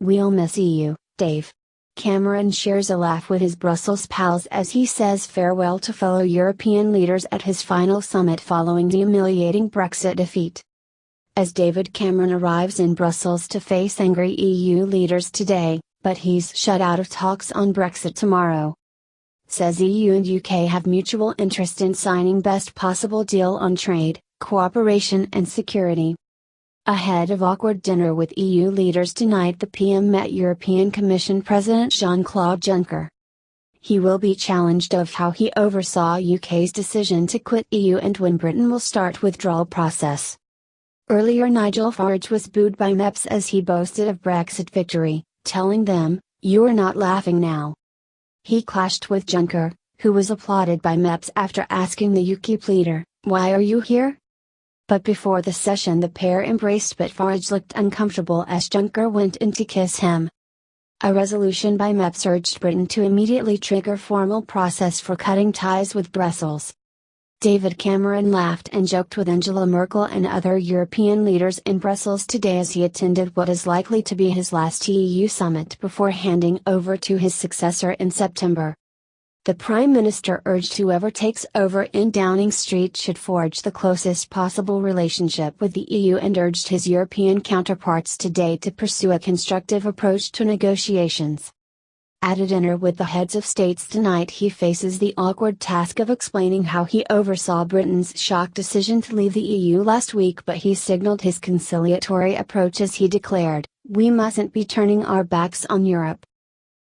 "We'll miss you, Dave." Cameron shares a laugh with his Brussels pals as he says farewell to fellow European leaders at his final summit following the humiliating Brexit defeat. As David Cameron arrives in Brussels to face angry EU leaders today, but he's shut out of talks on Brexit tomorrow. Says EU and UK have mutual interest in signing best possible deal on trade, cooperation and security. Ahead of awkward dinner with EU leaders tonight, the PM met European Commission President Jean-Claude Juncker. He will be challenged of how he oversaw UK's decision to quit EU and when Britain will start withdrawal process. Earlier, Nigel Farage was booed by MEPs as he boasted of Brexit victory, telling them, "You're not laughing now." He clashed with Juncker, who was applauded by MEPs after asking the UKIP leader, "Why are you here?" But before the session the pair embraced, but Farage looked uncomfortable as Juncker went in to kiss him. A resolution by MEPs urged Britain to immediately trigger formal process for cutting ties with Brussels. David Cameron laughed and joked with Angela Merkel and other European leaders in Brussels today as he attended what is likely to be his last EU summit before handing over to his successor in September. The Prime Minister urged whoever takes over in Downing Street should forge the closest possible relationship with the EU and urged his European counterparts today to pursue a constructive approach to negotiations. At a dinner with the heads of states tonight, he faces the awkward task of explaining how he oversaw Britain's shock decision to leave the EU last week, but he signaled his conciliatory approach as he declared, "We mustn't be turning our backs on Europe."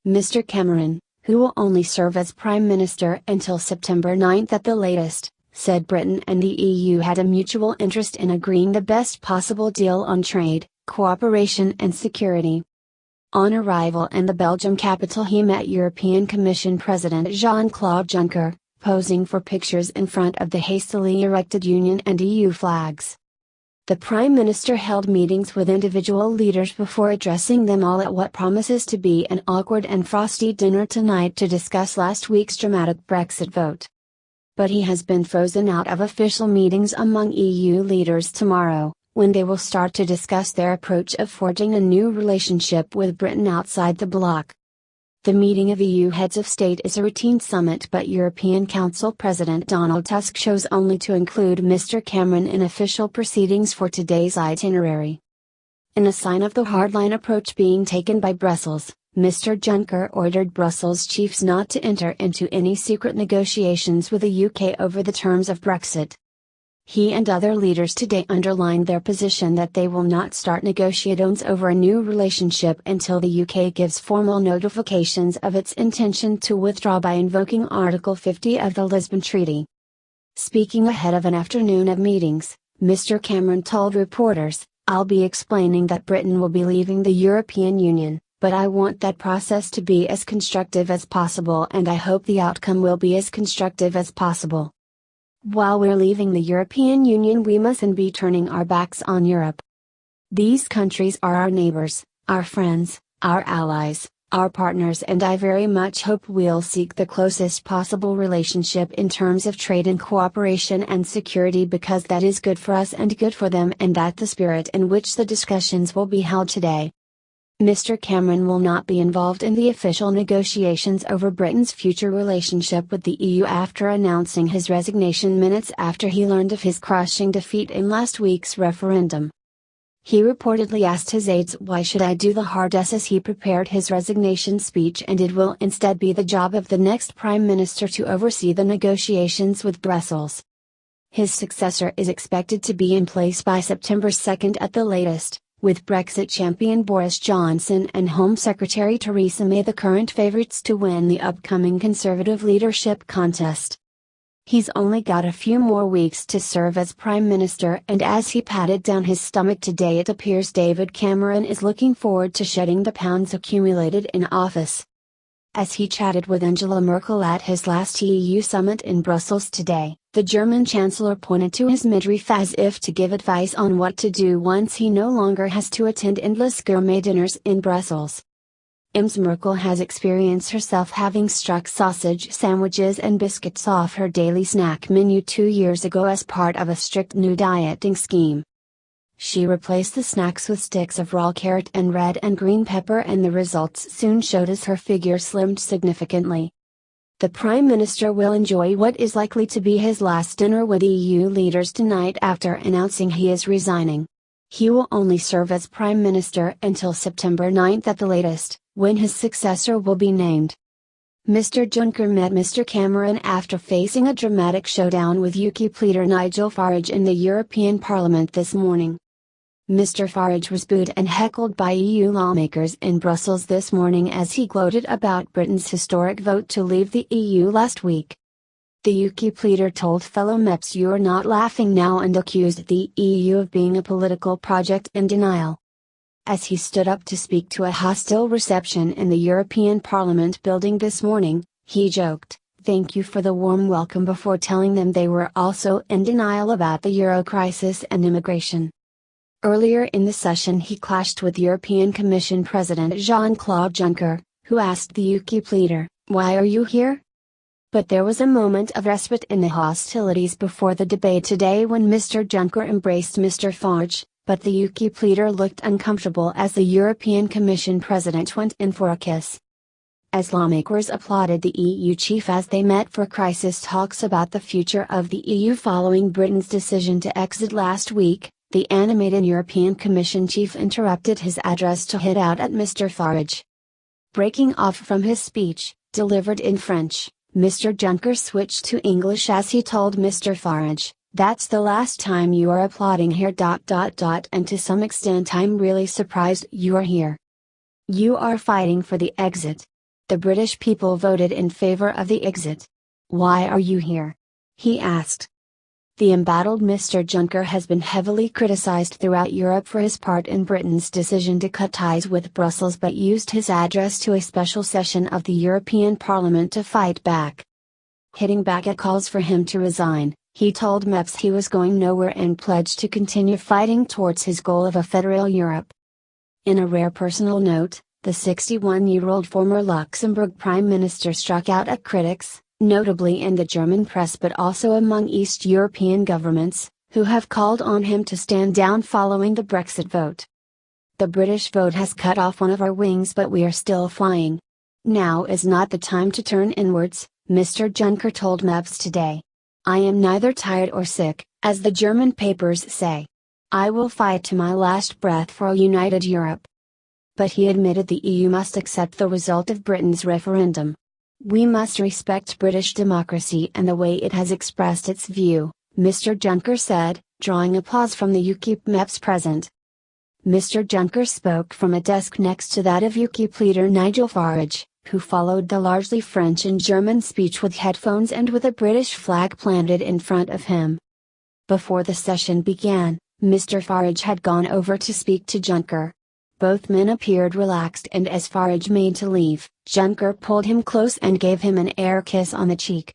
Mr. Cameron, who will only serve as Prime Minister until September 9 at the latest, said Britain and the EU had a mutual interest in agreeing the best possible deal on trade, cooperation and security. On arrival in the Belgium capital, he met European Commission President Jean-Claude Juncker, posing for pictures in front of the hastily erected Union and EU flags. The Prime Minister held meetings with individual leaders before addressing them all at what promises to be an awkward and frosty dinner tonight to discuss last week's dramatic Brexit vote. But he has been frozen out of official meetings among EU leaders tomorrow, when they will start to discuss their approach of forging a new relationship with Britain outside the bloc. The meeting of EU heads of state is a routine summit, but European Council President Donald Tusk chose only to include Mr. Cameron in official proceedings for today's itinerary. In a sign of the hardline approach being taken by Brussels, Mr. Juncker ordered Brussels chiefs not to enter into any secret negotiations with the UK over the terms of Brexit. He and other leaders today underlined their position that they will not start negotiations over a new relationship until the UK gives formal notifications of its intention to withdraw by invoking Article 50 of the Lisbon Treaty. Speaking ahead of an afternoon of meetings, Mr. Cameron told reporters, "I'll be explaining that Britain will be leaving the European Union, but I want that process to be as constructive as possible and I hope the outcome will be as constructive as possible. While we're leaving the European Union, we mustn't be turning our backs on Europe. These countries are our neighbors, our friends, our allies, our partners, and I very much hope we'll seek the closest possible relationship in terms of trade and cooperation and security because that is good for us and good for them, and that's the spirit in which the discussions will be held today." Mr. Cameron will not be involved in the official negotiations over Britain's future relationship with the EU after announcing his resignation minutes after he learned of his crushing defeat in last week's referendum. He reportedly asked his aides, "Why should I do the hardest?" as he prepared his resignation speech, and it will instead be the job of the next Prime Minister to oversee the negotiations with Brussels. His successor is expected to be in place by September 2 at the latest, with Brexit champion Boris Johnson and Home Secretary Theresa May the current favourites to win the upcoming Conservative leadership contest. He's only got a few more weeks to serve as Prime Minister, and as he patted down his stomach today, it appears David Cameron is looking forward to shedding the pounds accumulated in office. As he chatted with Angela Merkel at his last EU summit in Brussels today, the German Chancellor pointed to his midriff as if to give advice on what to do once he no longer has to attend endless gourmet dinners in Brussels. Ms. Merkel has experienced herself having struck sausage sandwiches and biscuits off her daily snack menu 2 years ago as part of a strict new dieting scheme. She replaced the snacks with sticks of raw carrot and red and green pepper, and the results soon showed as her figure slimmed significantly. The Prime Minister will enjoy what is likely to be his last dinner with EU leaders tonight after announcing he is resigning. He will only serve as Prime Minister until September 9 at the latest, when his successor will be named. Mr. Juncker met Mr. Cameron after facing a dramatic showdown with UKIP leader Nigel Farage in the European Parliament this morning. Mr. Farage was booed and heckled by EU lawmakers in Brussels this morning as he gloated about Britain's historic vote to leave the EU last week. The UKIP leader told fellow MEPs "You're not laughing now," and accused the EU of being a political project in denial. As he stood up to speak to a hostile reception in the European Parliament building this morning, he joked, "Thank you for the warm welcome," before telling them they were also in denial about the euro crisis and immigration. Earlier in the session he clashed with European Commission President Jean-Claude Juncker, who asked the UKIP leader, "Why are you here?" But there was a moment of respite in the hostilities before the debate today when Mr. Juncker embraced Mr. Farage, but the UKIP leader looked uncomfortable as the European Commission President went in for a kiss. As lawmakers applauded the EU chief as they met for crisis talks about the future of the EU following Britain's decision to exit last week, the animated European Commission chief interrupted his address to hit out at Mr. Farage. Breaking off from his speech, delivered in French, Mr. Juncker switched to English as he told Mr. Farage, "That's the last time you are applauding here. And to some extent I'm really surprised you are here. You are fighting for the exit. The British people voted in favor of the exit. Why are you here?" he asked. The embattled Mr. Juncker has been heavily criticized throughout Europe for his part in Britain's decision to cut ties with Brussels, but used his address to a special session of the European Parliament to fight back. Hitting back at calls for him to resign, he told MEPs he was going nowhere and pledged to continue fighting towards his goal of a federal Europe. In a rare personal note, the 61-year-old former Luxembourg Prime Minister struck out at critics, notably in the German press but also among East European governments, who have called on him to stand down following the Brexit vote. "The British vote has cut off one of our wings, but we are still flying. Now is not the time to turn inwards," Mr. Juncker told MEPs today. "I am neither tired or sick, as the German papers say. I will fight to my last breath for a united Europe." But he admitted the EU must accept the result of Britain's referendum. "We must respect British democracy and the way it has expressed its view," Mr. Juncker said, drawing applause from the UKIP MEPs present. Mr. Juncker spoke from a desk next to that of UKIP leader Nigel Farage, who followed the largely French and German speech with headphones and with a British flag planted in front of him. Before the session began, Mr. Farage had gone over to speak to Juncker. Both men appeared relaxed, and as Farage made to leave, Juncker pulled him close and gave him an air kiss on the cheek.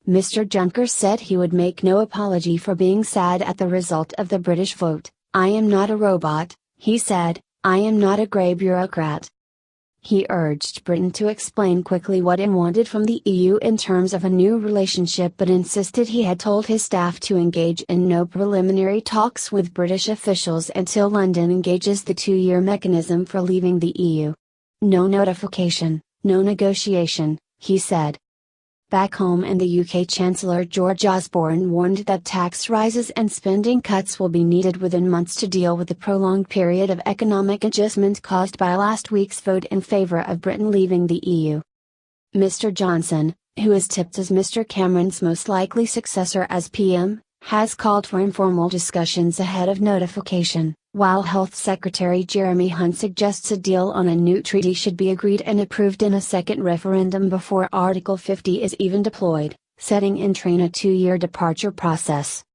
Mr. Juncker said he would make no apology for being sad at the result of the British vote. "I am not a robot," he said, "I am not a grey bureaucrat." He urged Britain to explain quickly what it wanted from the EU in terms of a new relationship, but insisted he had told his staff to engage in no preliminary talks with British officials until London engages the 2-year mechanism for leaving the EU. "No notification, no negotiation," he said. Back home in the UK, Chancellor George Osborne warned that tax rises and spending cuts will be needed within months to deal with the prolonged period of economic adjustment caused by last week's vote in favour of Britain leaving the EU. Mr. Johnson, who is tipped as Mr. Cameron's most likely successor as PM, has called for informal discussions ahead of notification, while Health Secretary Jeremy Hunt suggests a deal on a new treaty should be agreed and approved in a second referendum before Article 50 is even deployed, setting in train a 2-year departure process.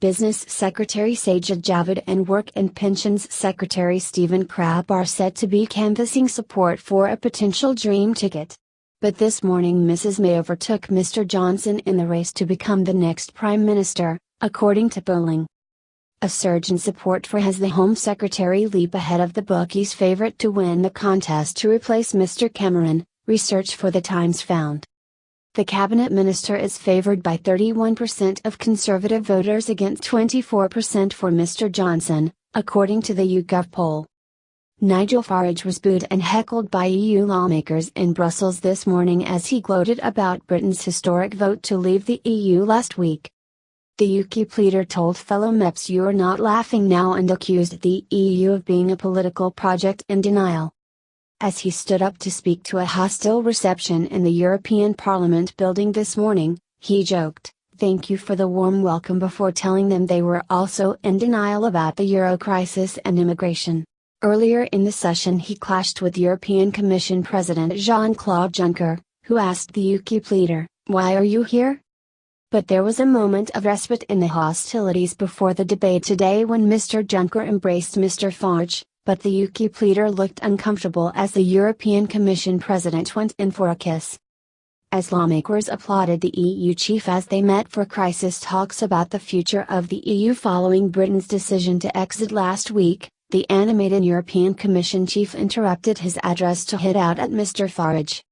Business Secretary Sajid Javid and Work and Pensions Secretary Stephen Crabb are said to be canvassing support for a potential dream ticket. But this morning Mrs. May overtook Mr. Johnson in the race to become the next Prime Minister, according to polling. A surge in support for has the Home Secretary leap ahead of the bookies' favourite to win the contest to replace Mr. Cameron, research for The Times found. The cabinet minister is favored by 31% of Conservative voters against 24% for Mr. Johnson, according to the YouGov poll. Nigel Farage was booed and heckled by EU lawmakers in Brussels this morning as he gloated about Britain's historic vote to leave the EU last week. The UKIP leader told fellow MEPs "You're not laughing now" and accused the EU of being a political project in denial. As he stood up to speak to a hostile reception in the European Parliament building this morning, he joked, "Thank you for the warm welcome," before telling them they were also in denial about the euro crisis and immigration. Earlier in the session he clashed with European Commission President Jean-Claude Juncker, who asked the UKIP leader, "Why are you here?" But there was a moment of respite in the hostilities before the debate today when Mr. Juncker embraced Mr. Farage, but the UKIP leader looked uncomfortable as the European Commission President went in for a kiss. As lawmakers applauded the EU chief as they met for crisis talks about the future of the EU following Britain's decision to exit last week, the animated European Commission chief interrupted his address to hit out at Mr. Farage.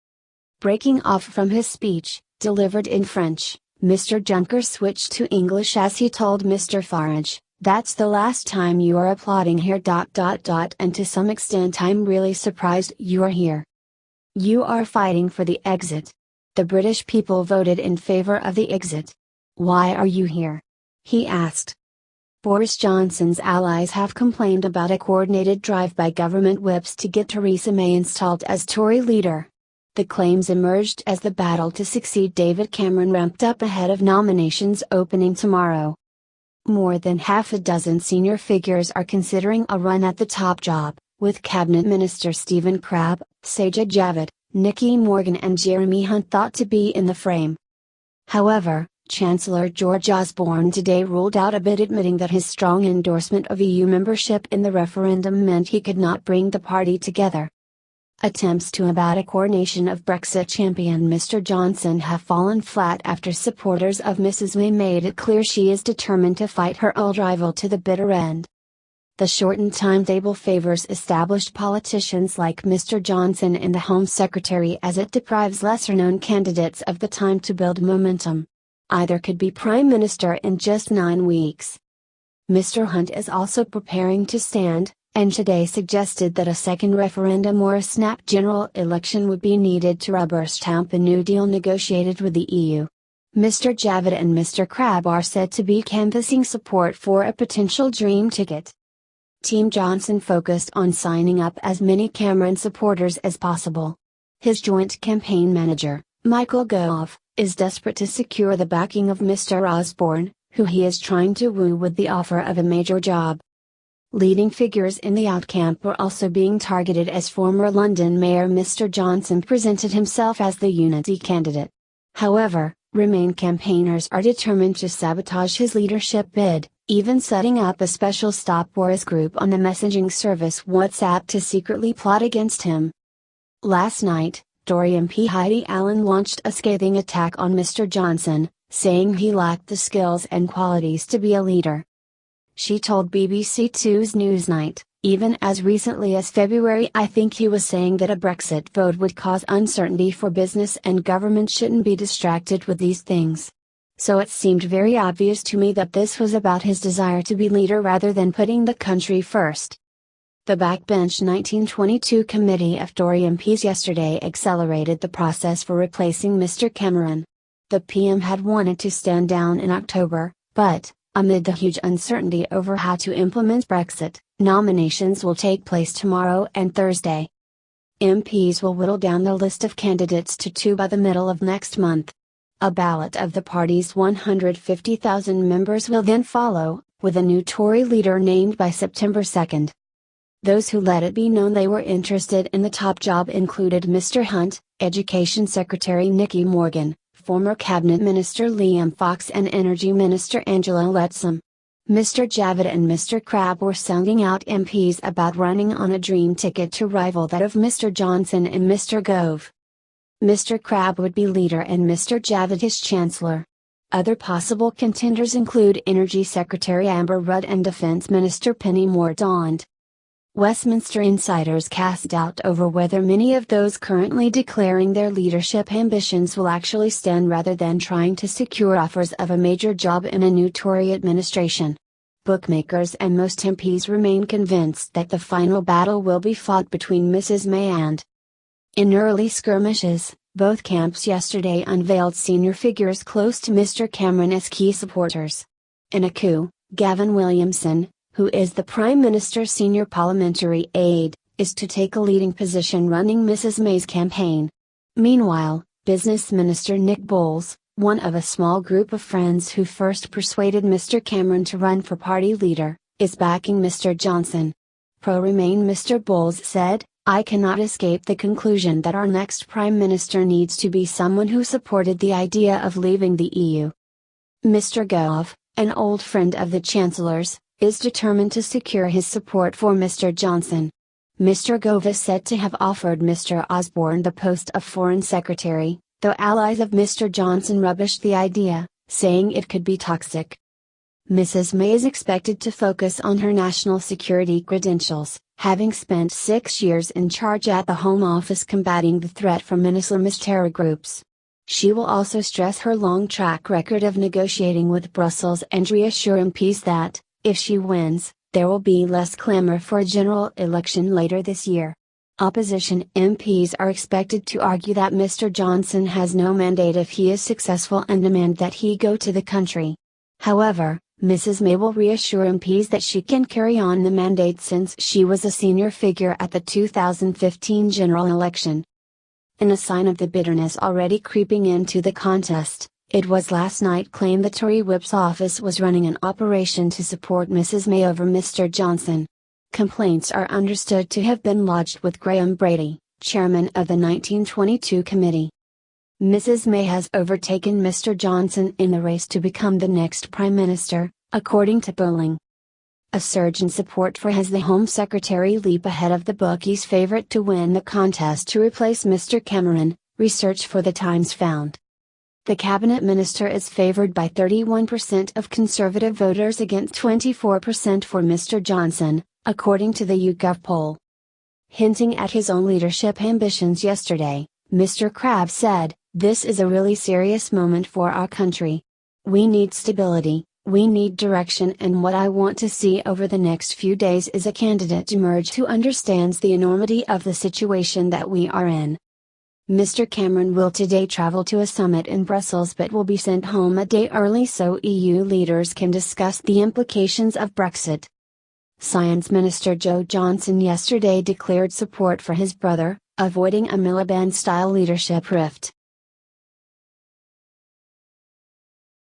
Breaking off from his speech, delivered in French, Mr. Juncker switched to English as he told Mr. Farage, "That's the last time you are applauding here. And to some extent I'm really surprised you are here. You are fighting for the exit. The British people voted in favor of the exit. Why are you here?" he asked. Boris Johnson's allies have complained about a coordinated drive by government whips to get Theresa May installed as Tory leader. The claims emerged as the battle to succeed David Cameron ramped up ahead of nominations opening tomorrow. More than half a dozen senior figures are considering a run at the top job, with Cabinet Minister Stephen Crabb, Sajid Javid, Nicky Morgan and Jeremy Hunt thought to be in the frame. However, Chancellor George Osborne today ruled out a bid admitting that his strong endorsement of EU membership in the referendum meant he could not bring the party together. Attempts to about a coronation of Brexit champion Mr. Johnson have fallen flat after supporters of Mrs. May made it clear she is determined to fight her old rival to the bitter end. The shortened timetable favors established politicians like Mr. Johnson and the Home Secretary as it deprives lesser-known candidates of the time to build momentum. Either could be Prime Minister in just 9 weeks. Mr. Hunt is also preparing to stand, and today suggested that a second referendum or a snap general election would be needed to rubber stamp a new deal negotiated with the EU. Mr. Javid and Mr. Crabb are said to be canvassing support for a potential dream ticket. Team Johnson focused on signing up as many Cameron supporters as possible. His joint campaign manager, Michael Gove, is desperate to secure the backing of Mr. Osborne, who he is trying to woo with the offer of a major job. Leading figures in the out camp were also being targeted as former London Mayor Mr. Johnson presented himself as the unity candidate. However, Remain campaigners are determined to sabotage his leadership bid, even setting up a special Stop Boris group on the messaging service WhatsApp to secretly plot against him. Last night, Tory MP Heidi Allen launched a scathing attack on Mr. Johnson, saying he lacked the skills and qualities to be a leader. She told BBC Two's Newsnight, "Even as recently as February I think he was saying that a Brexit vote would cause uncertainty for business and government shouldn't be distracted with these things. So it seemed very obvious to me that this was about his desire to be leader rather than putting the country first." The Backbench 1922 committee of Tory MPs yesterday accelerated the process for replacing Mr. Cameron. The PM had wanted to stand down in October, but, amid the huge uncertainty over how to implement Brexit, nominations will take place tomorrow and Thursday. MPs will whittle down the list of candidates to 2 by the middle of next month. A ballot of the party's 150,000 members will then follow, with a new Tory leader named by September 2. Those who let it be known they were interested in the top job included Mr. Hunt, Education Secretary Nicky Morgan, former Cabinet Minister Liam Fox and Energy Minister Angela Leadsom. Mr. Javid and Mr. Crabb were sounding out MPs about running on a dream ticket to rival that of Mr. Johnson and Mr. Gove. Mr. Crabb would be leader and Mr. Javid his chancellor. Other possible contenders include Energy Secretary Amber Rudd and Defence Minister Penny Mordaunt. Westminster insiders cast doubt over whether many of those currently declaring their leadership ambitions will actually stand rather than trying to secure offers of a major job in a new Tory administration. Bookmakers and most MPs remain convinced that the final battle will be fought between Mrs. May and. In early skirmishes, both camps yesterday unveiled senior figures close to Mr. Cameron as key supporters. In a coup, Gavin Williamson, who is the Prime Minister's senior parliamentary aide, is to take a leading position running Mrs. May's campaign. Meanwhile, Business Minister Nick Boles, one of a small group of friends who first persuaded Mr. Cameron to run for party leader, is backing Mr. Johnson. Pro-Remain Mr. Boles said, "I cannot escape the conclusion that our next Prime Minister needs to be someone who supported the idea of leaving the EU." Mr. Gove, an old friend of the Chancellor's, is determined to secure his support for Mr. Johnson. Mr. Gove is said to have offered Mr. Osborne the post of Foreign Secretary, though allies of Mr. Johnson rubbished the idea, saying it could be toxic. Mrs. May is expected to focus on her national security credentials, having spent 6 years in charge at the Home Office combating the threat from Islamist terror groups. She will also stress her long track record of negotiating with Brussels and reassure MPs that, if she wins, there will be less clamor for a general election later this year. Opposition MPs are expected to argue that Mr. Johnson has no mandate if he is successful and demand that he go to the country. However, Mrs. May will reassure MPs that she can carry on the mandate since she was a senior figure at the 2015 general election. In a sign of the bitterness already creeping into the contest, it was last night claimed the Tory whip's office was running an operation to support Mrs. May over Mr. Johnson. Complaints are understood to have been lodged with Graham Brady, chairman of the 1922 committee. Mrs. May has overtaken Mr. Johnson in the race to become the next Prime Minister, according to polling. A surge in support for has the Home Secretary leap ahead of the bookies' favourite to win the contest to replace Mr. Cameron, research for The Times found. The cabinet minister is favoured by 31% of Conservative voters against 24% for Mr. Johnson, according to the YouGov poll. Hinting at his own leadership ambitions yesterday, Mr. Crabb said, "This is a really serious moment for our country. We need stability, we need direction, and what I want to see over the next few days is a candidate emerge who understands the enormity of the situation that we are in." Mr. Cameron will today travel to a summit in Brussels but will be sent home a day early so EU leaders can discuss the implications of Brexit. Science Minister Joe Johnson yesterday declared support for his brother, avoiding a Miliband-style leadership rift.